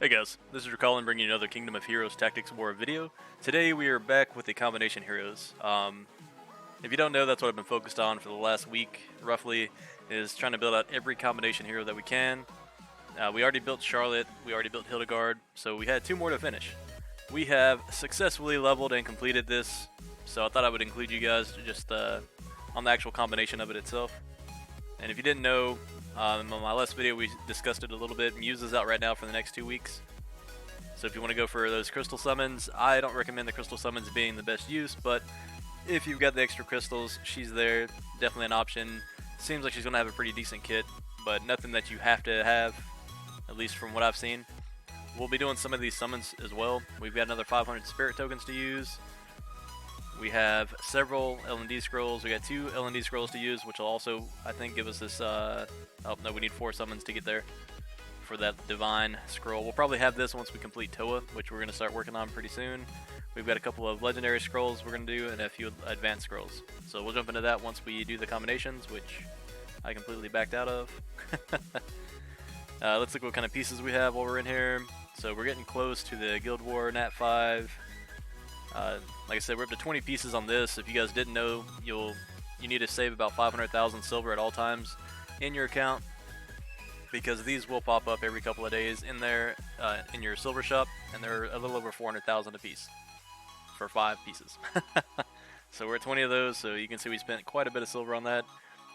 Hey guys, this is Drakkalan bringing you another Kingdom of Heroes Tactics War video. Today we are back with the combination heroes. If you don't know, that's what I've been focused on for the last week, roughly, is trying to build out every combination hero that we can. We already built Charlotte, we already built Hildegard, so we had two more to finish. We have successfully leveled and completed this, so I thought I would include you guys just on the actual combination of it itself. And if you didn't know, on my last video we discussed it a little bit. Muse is out right now for the next 2 weeks. So if you want to go for those crystal summons, I don't recommend the crystal summons being the best use, but if you've got the extra crystals, she's there. Definitely an option. Seems like she's going to have a pretty decent kit, but nothing that you have to have, at least from what I've seen. We'll be doing some of these summons as well. We've got another 500 spirit tokens to use. We have several LnD scrolls. We got 2 LnD scrolls to use, which will also, I think, give us this, oh no, we need 4 summons to get there for that divine scroll. We'll probably have this once we complete Toa, which we're going to start working on pretty soon. We've got a couple of legendary scrolls we're going to do and a few advanced scrolls. So we'll jump into that once we do the combinations, which I completely backed out of. Let's look what kind of pieces we have while we're in here. So we're getting close to the Guild War Nat 5. Like I said, we're up to 20 pieces on this. If you guys didn't know, you need to save about 500,000 silver at all times in your account, because these will pop up every couple of days in there in your silver shop, and they're a little over 400,000 a piece for 5 pieces. So we're at 20 of those, so you can see we spent quite a bit of silver on that.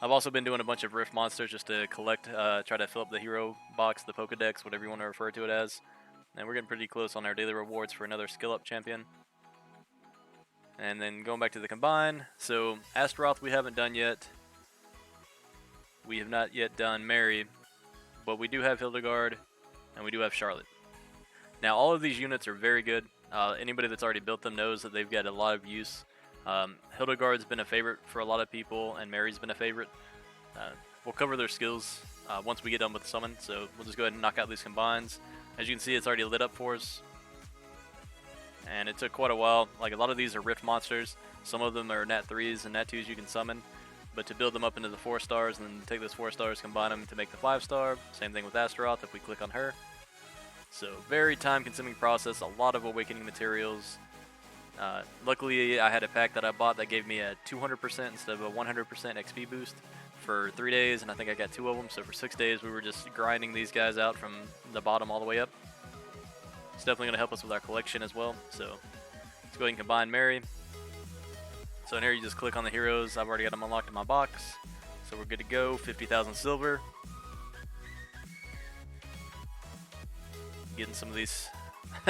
I've also been doing a bunch of rift monsters just to collect, try to fill up the hero box, the Pokedex, whatever you want to refer to it as. And we're getting pretty close on our daily rewards for another skill up champion. And then going back to the combine, so Astaroth we haven't done yet. We have not yet done Mary, but we do have Hildegard, and we do have Charlotte. Now all of these units are very good. Anybody that's already built them knows that they've got a lot of use. Hildegard's been a favorite for a lot of people, and Mary's been a favorite. We'll cover their skills once we get done with the summon, so we'll just go ahead and knock out these combines. As you can see, it's already lit up for us. And it took quite a while. Like, a lot of these are rift monsters. Some of them are Nat 3s and Nat 2s you can summon. But to build them up into the 4 stars and then take those 4 stars, combine them to make the 5 star. Same thing with Astaroth if we click on her. So very time consuming process, a lot of awakening materials. Luckily I had a pack that I bought that gave me a 200% instead of a 100% XP boost for 3 days, and I think I got 2 of them. So for 6 days we were just grinding these guys out from the bottom all the way up. It's definitely going to help us with our collection as well. So let's go ahead and combine Mary. So in here you just click on the heroes. I've already got them unlocked in my box, so we're good to go. 50,000 silver. Getting some of these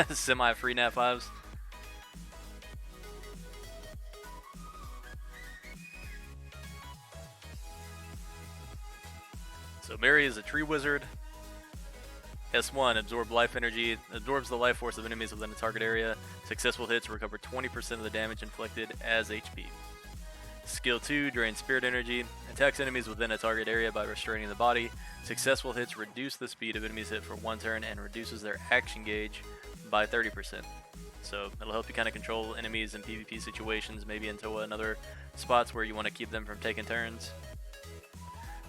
semi-free Nat 5s. So Mary is a tree wizard. S1, absorb life energy, absorbs the life force of enemies within a target area. Successful hits recover 20% of the damage inflicted as HP. Skill 2, drain spirit energy, attacks enemies within a target area by restraining the body. Successful hits reduce the speed of enemies hit for 1 turn and reduces their action gauge by 30%. So it'll help you kind of control enemies in PvP situations, maybe into other spots where you want to keep them from taking turns.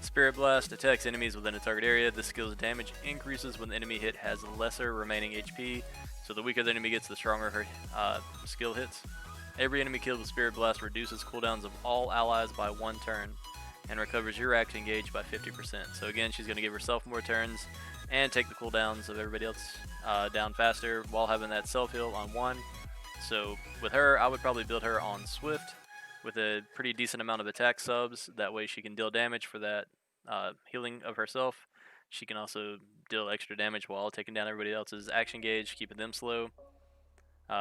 Spirit Blast attacks enemies within a target area. The skill's damage increases when the enemy hit has lesser remaining HP, so the weaker the enemy gets, the stronger her skill hits. Every enemy killed with Spirit Blast reduces cooldowns of all allies by 1 turn, and recovers your action gauge by 50%. So again, she's going to give herself more turns, and take the cooldowns of everybody else down faster, while having that self-heal on 1. So with her, I would probably build her on Swift, with a pretty decent amount of attack subs. That way she can deal damage for that healing of herself. She can also deal extra damage while taking down everybody else's action gauge, keeping them slow.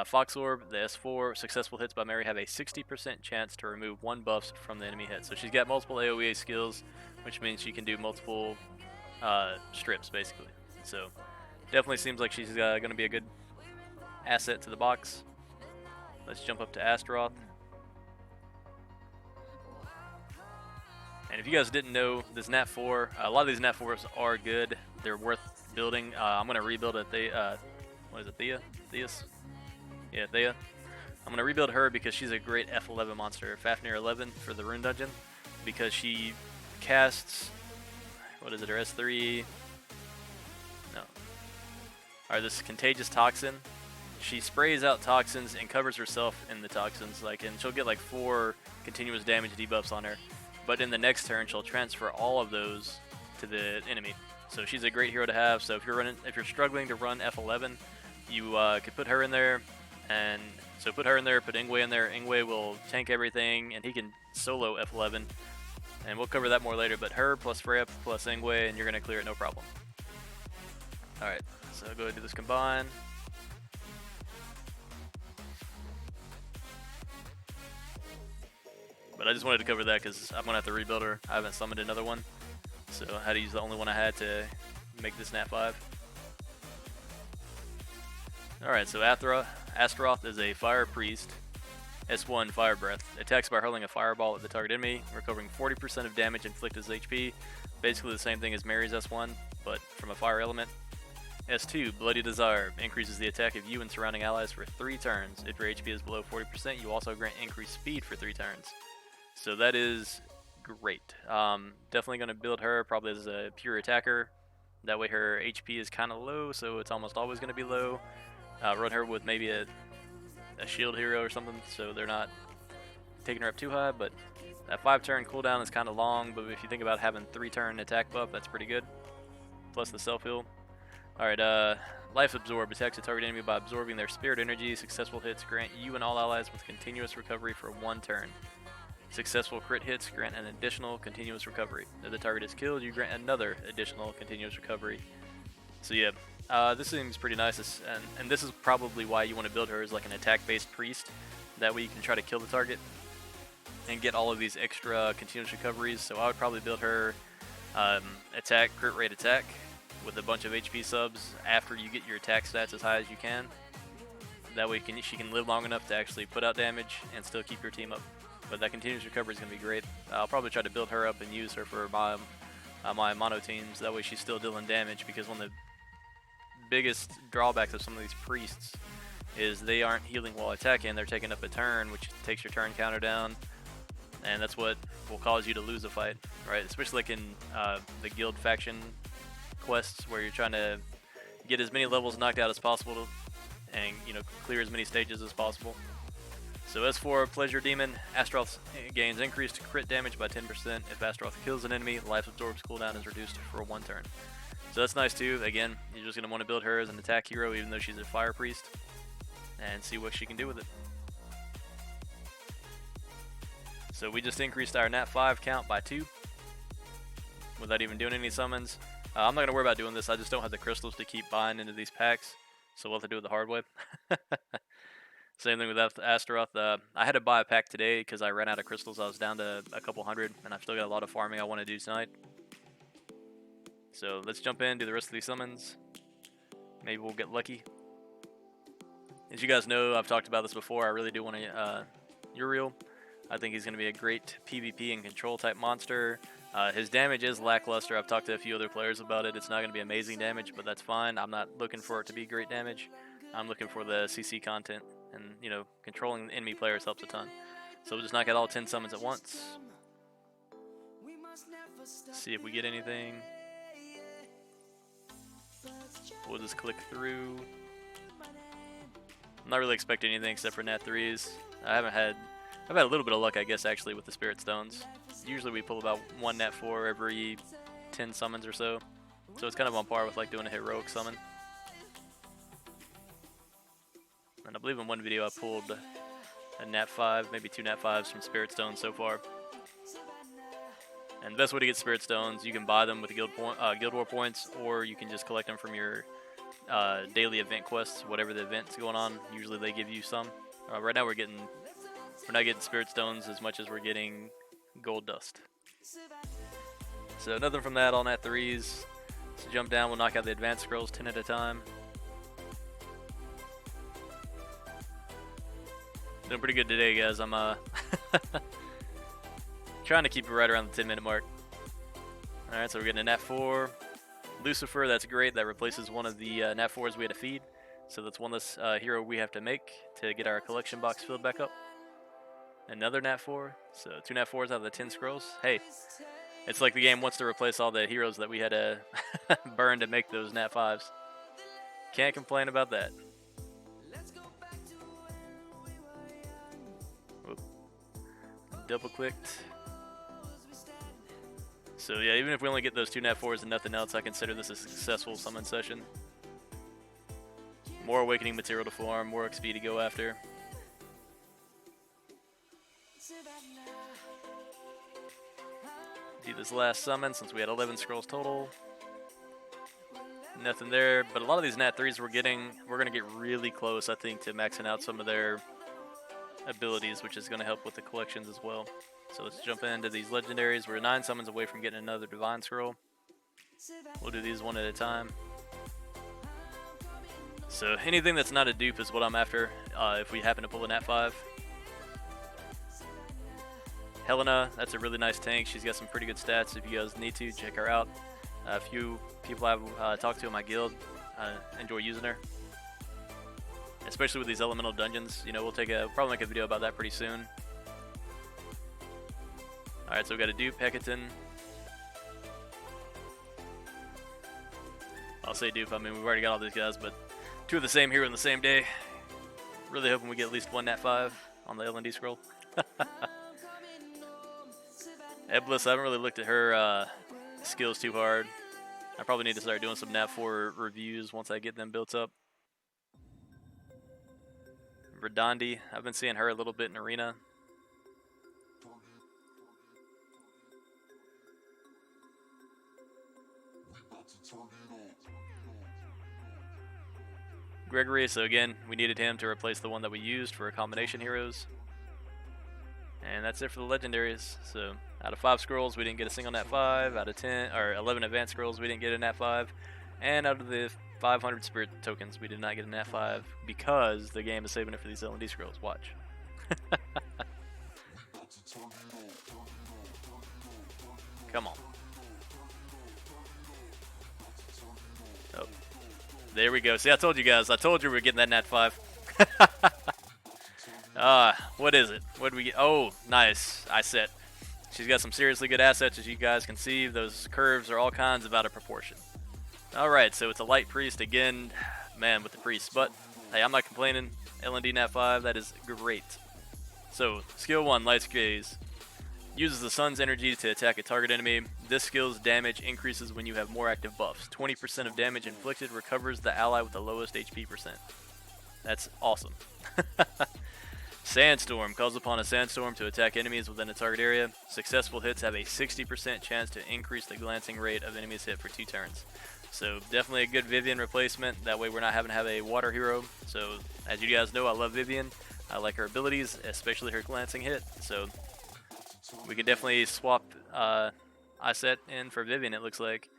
Fox Orb, the S4, successful hits by Mary have a 60% chance to remove 1 buff from the enemy hit. So she's got multiple AoE skills, which means she can do multiple strips, basically. So definitely seems like she's going to be a good asset to the box. Let's jump up to Astaroth. And if you guys didn't know, this Nat 4, a lot of these Nat 4s are good. They're worth building. I'm going to rebuild a what is it, Thea? Theus? Yeah, Thea. I'm going to rebuild her because she's a great F11 monster, Fafnir 11 for the Rune Dungeon, because she casts, what is it, her S3? No. are this contagious toxin. She sprays out toxins and covers herself in the toxins, and she'll get like 4 continuous damage debuffs on her. But in the next turn, she'll transfer all of those to the enemy. So she's a great hero to have. So if you're struggling to run F11, you could put her in there, and so put her in there, put Ingwe in there. Ingwe will tank everything, and he can solo F11, and we'll cover that more later. But her plus Freya plus Ingwe, and you're gonna clear it no problem. All right, so go ahead and do this combine. But I just wanted to cover that because I'm gonna have to rebuild her. I haven't summoned another one, so I had to use the only one I had to make this Nat 5. Alright, so Astaroth is a Fire Priest, S1 Fire Breath. Attacks by hurling a fireball at the target enemy, recovering 40% of damage inflicted as HP. Basically the same thing as Mary's S1, but from a fire element. S2, Bloody Desire, increases the attack of you and surrounding allies for 3 turns. If your HP is below 40%, you also grant increased speed for 3 turns. So that is great. Definitely going to build her probably as a pure attacker. That way her HP is kind of low, so it's almost always going to be low. Run her with maybe a shield hero or something, so they're not taking her up too high. But that 5-turn cooldown is kind of long, but if you think about having 3-turn attack buff, that's pretty good. Plus the self-heal. Alright, Life Absorb attacks a target enemy by absorbing their spirit energy. Successful hits grant you and all allies with continuous recovery for 1 turn. Successful crit hits grant an additional continuous recovery. If the target is killed, you grant another additional continuous recovery. So yeah, this seems pretty nice, and this is probably why you want to build her as like an attack-based priest. That way you can try to kill the target and get all of these extra continuous recoveries. So I would probably build her attack, crit rate attack, with a bunch of HP subs after you get your attack stats as high as you can. That way she can live long enough to actually put out damage and still keep your team up. But that continuous recovery is going to be great. I'll probably try to build her up and use her for my mono teams. That way she's still dealing damage, because one of the biggest drawbacks of some of these priests is they aren't healing while attacking. They're taking up a turn, which takes your turn counter down, and that's what will cause you to lose a fight, right? Especially like in the guild faction quests, where you're trying to get as many levels knocked out as possible and clear as many stages as possible. So S4, Pleasure Demon, Astaroth gains increased crit damage by 10%. If Astaroth kills an enemy, Life Absorb's cooldown is reduced for 1 turn. So that's nice too. Again, you're just going to want to build her as an attack hero, even though she's a fire priest, and see what she can do with it. So we just increased our Nat 5 count by 2 without even doing any summons. I'm not going to worry about doing this. I just don't have the crystals to keep buying into these packs, so we'll have to do it the hard way. Same thing with Astaroth. I had to buy a pack today because I ran out of crystals. I was down to a couple hundred, and I've still got a lot of farming I want to do tonight. So let's jump in, do the rest of these summons. Maybe we'll get lucky. As you guys know, I've talked about this before. I really do want to Uriel. I think he's going to be a great PvP and control type monster. His damage is lackluster. I've talked to a few other players about it. It's not going to be amazing damage, but that's fine. I'm not looking for it to be great damage. I'm looking for the CC content. And, controlling enemy players helps a ton. So we'll just knock out all 10 summons at once. See if we get anything. We'll just click through. I'm not really expecting anything except for Nat 3s. I've had a little bit of luck, I guess, actually, with the Spirit Stones. Usually we pull about 1 Nat 4 every 10 summons or so. So it's kind of on par with like doing a heroic summon. And I believe in one video I pulled a Nat 5, maybe 2 Nat 5s from Spirit Stones so far. And the best way to get Spirit Stones, you can buy them with Guild War points, or you can just collect them from your daily event quests, whatever the event's going on. Usually they give you some. Right now we're not getting Spirit Stones as much as we're getting gold dust. So nothing from that, all Nat 3s. So jump down, we'll knock out the advanced scrolls 10 at a time. Doing pretty good today, guys. I'm trying to keep it right around the 10-minute mark. Alright, so we're getting a Nat 4. Lucifer, that's great. That replaces one of the Nat 4s we had to feed. So that's one less hero we have to make to get our collection box filled back up. Another Nat 4. So 2 Nat 4s out of the 10 scrolls. Hey, it's like the game wants to replace all the heroes that we had to burn to make those Nat 5s. Can't complain about that. Whoop. Double clicked. So yeah, even if we only get those 2 Nat 4s and nothing else, I consider this a successful summon session. More awakening material to farm, more XP to go after. Do this last summon since we had 11 scrolls total. Nothing there, but a lot of these Nat 3s we're going to get really close, I think, to maxing out some of their abilities, which is going to help with the collections as well. So let's jump into these legendaries. We're 9 summons away from getting another divine scroll. We'll do these one at a time. So anything that's not a dupe is what I'm after if we happen to pull a Nat 5. Helena, that's a really nice tank. She's got some pretty good stats. If you guys need to, check her out. A few people I've talked to in my guild enjoy using her, especially with these elemental dungeons. You know, we'll probably make a video about that pretty soon. All right, so we got a dupe, Hecaton. I'll say dupe. I mean, we've already got all these guys, but 2 of the same hero in the same day. Really hoping we get at least 1 Nat 5 on the LnD scroll. Eblis, I haven't really looked at her skills too hard. I probably need to start doing some Nat 4 reviews once I get them built up. Verdandi, I've been seeing her a little bit in Arena. Gregory, so again, we needed him to replace the one that we used for combination heroes. And that's it for the legendaries. So out of 5 scrolls, we didn't get a single Nat 5. Out of 10 or 11 advanced scrolls, we didn't get a Nat 5. And out of the 500 spirit tokens, we did not get a Nat 5 because the game is saving it for these LnD scrolls. Watch. Come on. Oh, there we go. See, I told you guys. I told you we were getting that Nat 5. What is it? What do we get? Oh, nice. Iset. She's got some seriously good assets, as you guys can see. Those curves are all kinds of out of proportion. Alright, so it's a light priest again. Man, with the priest. But, hey, I'm not complaining. LnD Nat 5, that is great. So, skill 1, Light's Gaze. Uses the sun's energy to attack a target enemy. This skill's damage increases when you have more active buffs. 20% of damage inflicted recovers the ally with the lowest HP percent. That's awesome. Sandstorm calls upon a sandstorm to attack enemies within a target area. Successful hits have a 60% chance to increase the glancing rate of enemies hit for 2 turns. So definitely a good Vivian replacement. That way we're not having to have a water hero. So as you guys know, I love Vivian. I like her abilities, especially her glancing hit. So we can definitely swap Iset in for Vivian, it looks like.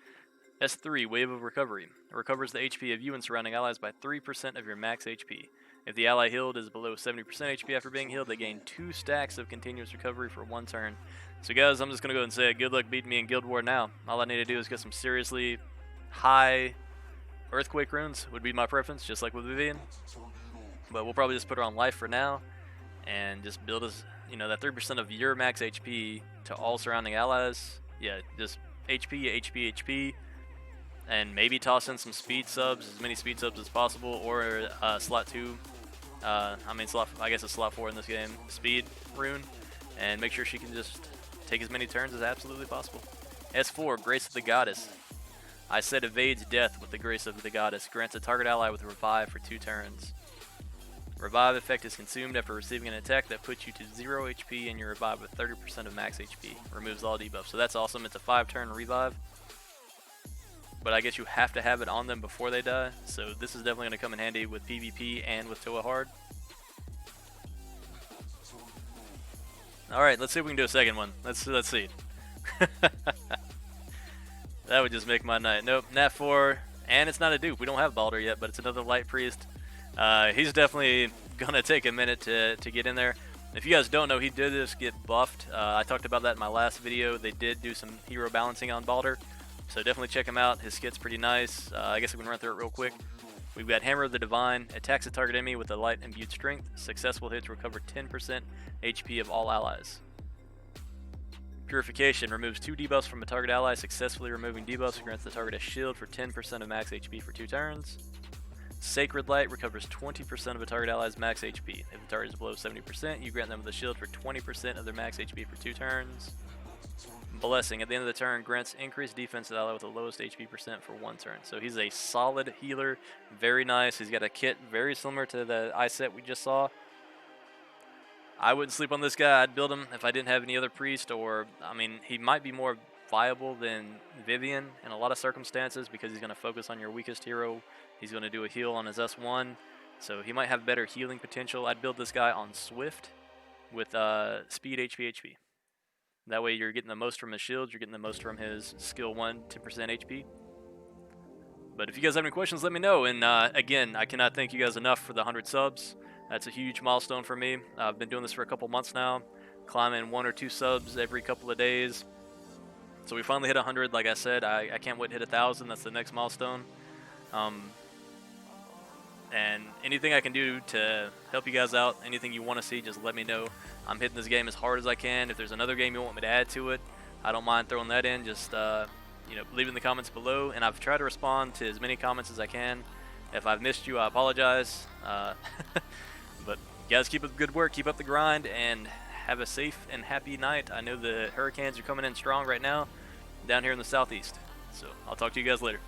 S3, Wave of Recovery. It recovers the HP of you and surrounding allies by 3% of your max HP. If the ally healed is below 70% HP after being healed, they gain 2 stacks of continuous recovery for 1 turn. So guys, I'm just going to go ahead and say good luck beating me in Guild War now. All I need to do is get some seriously high Earthquake runes would be my preference, just like with Vivian. But we'll probably just put her on life for now and just build us, you know, that 3% of your max HP to all surrounding allies. Yeah, just HP, HP, HP. And maybe toss in some speed subs, as many speed subs as possible, or slot 2. I guess it's slot 4 in this game. Speed rune, and make sure she can just take as many turns as absolutely possible. S4, Grace of the Goddess. Iset evades death with the Grace of the Goddess. Grants a target ally with revive for 2 turns. Revive effect is consumed after receiving an attack that puts you to 0 HP, and you revive with 30% of max HP. Removes all debuffs. So that's awesome. It's a 5-turn revive. But I guess you have to have it on them before they die, so this is definitely going to come in handy with PvP and with Toa Hard. Alright, let's see if we can do a second one. Let's see. That would just make my night. Nope, Nat 4, and it's not a dupe. We don't have Baldur yet, but it's another Light Priest. He's definitely going to take a minute to get in there. If you guys don't know, he did just get buffed. I talked about that in my last video. They did do some hero balancing on Baldur. So definitely check him out. His skit's pretty nice. I guess we can run through it real quick. We've got Hammer of the Divine. Attacks a target enemy with a light imbued strength. Successful hits recover 10% HP of all allies. Purification removes 2 debuffs from a target ally. Successfully removing debuffs grants the target a shield for 10% of max HP for 2 turns. Sacred Light recovers 20% of a target ally's max HP. If the target is below 70%, you grant them with a shield for 20% of their max HP for 2 turns. Blessing, at the end of the turn, grants increased defense to the ally with the lowest HP percent for 1 turn. So he's a solid healer, very nice. He's got a kit very similar to the Iset we just saw. I wouldn't sleep on this guy. I'd build him if I didn't have any other priest, or, I mean, he might be more viable than Vivian in a lot of circumstances because he's going to focus on your weakest hero. He's going to do a heal on his S1, so he might have better healing potential. I'd build this guy on Swift with speed, HP. That way you're getting the most from his shields, you're getting the most from his skill 1, 10% HP. But if you guys have any questions, let me know. And again, I cannot thank you guys enough for the 100 subs. That's a huge milestone for me. I've been doing this for a couple months now, climbing 1 or 2 subs every couple of days. So we finally hit 100. Like I said, I can't wait to hit 1,000. That's the next milestone. And anything I can do to help you guys out, anything you want to see, just let me know. I'm hitting this game as hard as I can. If there's another game you want me to add to it, I don't mind throwing that in. Just leave in the comments below, and I've tried to respond to as many comments as I can. If I've missed you, I apologize. But you guys keep up the good work, keep up the grind, and have a safe and happy night. I know the hurricanes are coming in strong right now down here in the southeast. So I'll talk to you guys later.